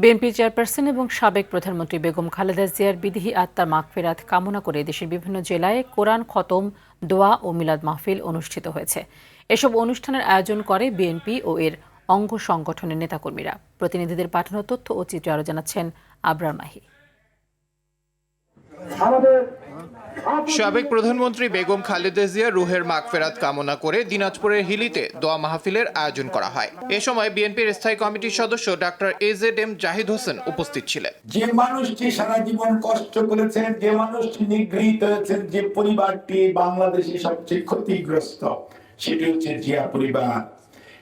BNP chairperson এবং সাবেক প্রধানমন্ত্রী বেগম খালেদা জিয়ার বিদেহী আত্মার মাগফিরাত কামনা করে দেশের বিভিন্ন জেলায় কোরআন খতম, দোয়া ও মিলাদ মাহফিল অনুষ্ঠিত হয়েছে। এসব অনুষ্ঠানের আয়োজন করে বিএনপি ও এর অঙ্গ সংগঠনের নেতাকর্মীরা। প্রতিনিধিদের পাঠানো তথ্য ও চিত্রে আরও জানাচ্ছেন আবরার মাহি। সাবেক প্রধানমন্ত্রী বেগম খালেদা জিয়া রুহের মাগফিরাত কামনা করে দিনাজপুরের হিলিতে দোয়া মাহফিলের আয়োজন করা হয়। এ সময় বিএনপির স্থায়ী কমিটির সদস্য ডক্টর AZM জাহিদ হোসেন উপস্থিত ছিলেন। যে মানুষটি সারা জীবন কষ্ট করেছেন, যে মানুষটি নিগৃহীত হয়েছেন, যে পরিবারটি বাংলাদেশে সবচেয়ে ক্ষতিগ্রস্ত, সেটি হচ্ছে জিয়া পরিবার।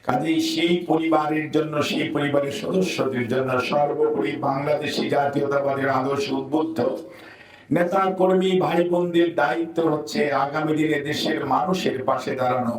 কাজেই সেই পরিবারের জন্য, সেই পরিবারের সদস্যদের জন্য সর্বোপরি বাংলাদেশি জাতীয়তাবাদের আদর্শ উদ্বুদ্ধ নেতা কর্মী ভাই বোনদের দায়িত্ব হচ্ছে আগামী দিনে দেশের মানুষের পাশে দাঁড়ানো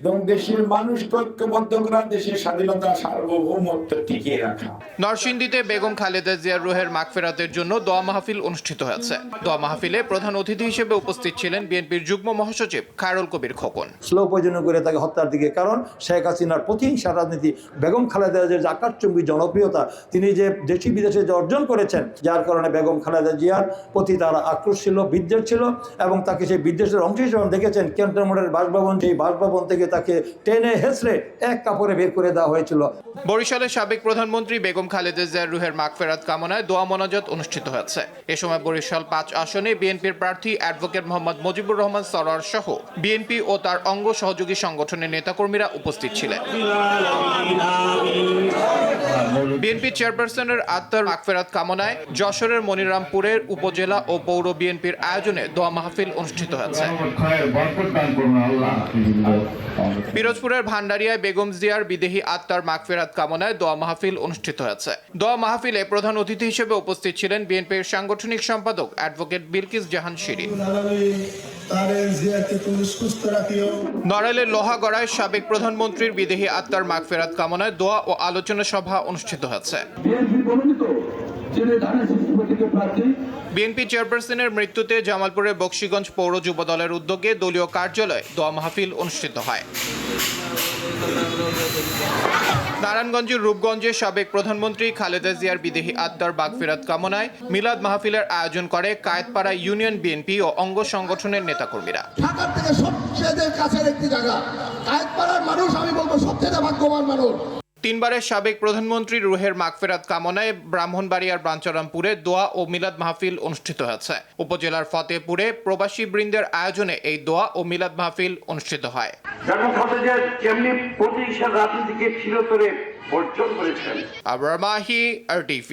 এবং দেশের মানুষকে ঐক্যবদ্ধ করা, দেশের স্বাধীনতা সার্বভৌমত্ব টিকিয়ে রাখা। নরসিংদীতে বেগম খালেদা জিয়ার রুহের মাগফিরাতের জন্য দোয়া মাহফিল অনুষ্ঠিত হয়েছে। দোয়া মাহফিলে প্রধান অতিথি হিসেবে উপস্থিত ছিলেন বিএনপির যুগ্ম মহাসচিব খায়রুল কবির খোকন। স্লো পয়জন করে তাকে হত্যার দিকে, কারণ শেখ হাসিনার প্রতিহিংসা রাজনীতি, বেগম খালেদা জিয়ার যে আকাশচুম্বী জনপ্রিয়তা, তিনি যে দেশি বিদেশে যে অর্জন করেছেন, যার কারণে বেগম খালেদা জিয়ার প্রতি তার আক্রোশ ছিল, বিদ্বেষ ছিল এবং তাকে সেই বিদ্বেষের অংশ হিসেবে দেখেছেন ক্যান্টনমেন্টের বাসভবন, সেই বাসভবন থেকে তাকে টেনে হেসড়ে এক কাপড়ে বের করে দেওয়া হয়েছিল। বরিশালের সাবেক প্রধানমন্ত্রী বেগম খালেদা জিয়ার রুহের মাগফিরাত কামনায় দোয়া মোনাজাত অনুষ্ঠিত হয়েছে। এ সময় বরিশাল ৫ আসনে বিএনপির প্রার্থী অ্যাডভোকেট মোহাম্মদ মুজিবুর রহমান সরোয়ার সহ বিএনপি ও তার অঙ্গ সহযোগী সংগঠনের নেতাকর্মীরা উপস্থিত ছিলেন। বিএনপি চেয়ারপারসনের আত্মার মাগফিরাত কামনায় যশোরের মনিরামপুরের উপজেলা ও পৌর বিএনপির আয়োজনে দোয়া মাহফিল অনুষ্ঠিত হয়েছে। পিরোজপুরের ভান্ডারিয়ায় বেগম জিয়ার বিদেহী আত্মার মাগফিরাত কামনায় দোয়া মাহফিল অনুষ্ঠিত হয়েছে। দোয়া মাহফিলে প্রধান অতিথি হিসেবে উপস্থিত ছিলেন বিএনপির সাংগঠনিক সম্পাদক অ্যাডভোকেট বিলকিস জাহান শিরিন। নড়াইলের লোহাগড়ায় সাবেক প্রধানমন্ত্রীর বিদেহী আত্মার মাগফিরাত কামনায় দোয়া ও আলোচনা সভা অনুষ্ঠিত হয়েছে। বিএনপি চেয়ারপারসনের মৃত্যুতে জামালপুরের বকশীগঞ্জ পৌর যুব দলের উদ্যোগে দলীয় কার্যালয়ে দোয়া মাহফিল অনুষ্ঠিত হয়। নারায়ণগঞ্জের রূপগঞ্জে সাবেক প্রধানমন্ত্রী খালেদা জিয়ার বিদেহী আত্মার মাগফিরাত কামনায় মিলাদ মাহফিলের আয়োজন করে কায়েতপাড়া ইউনিয়ন বিএনপি ও অঙ্গ সংগঠনের নেতাকর্মীরা। ঢাকার থেকে সবচেয়ে কাছের একটি জায়গা কায়েতপাড়ার মানুষ, আমি বলবো সবচেয়ে ভাগ্যবান মানুষ। ৩ বারের সাবেক প্রধানমন্ত্রীর রুহের মাগফিরাত কামনায় ব্রাহ্মণবাড়িয়ার বাঞ্ছারামপুরে দোয়া ও মিলাদ মাহফিল অনুষ্ঠিত হয়েছে। উপজেলার ফতেপুরে প্রবাসী বৃন্দের আয়োজনে এই দোয়া ও মিলাদ মাহফিল অনুষ্ঠিত হয়। রাজনীতিকে চিরতরে বর্জন করেছেন। আবরার মাহি, RTV।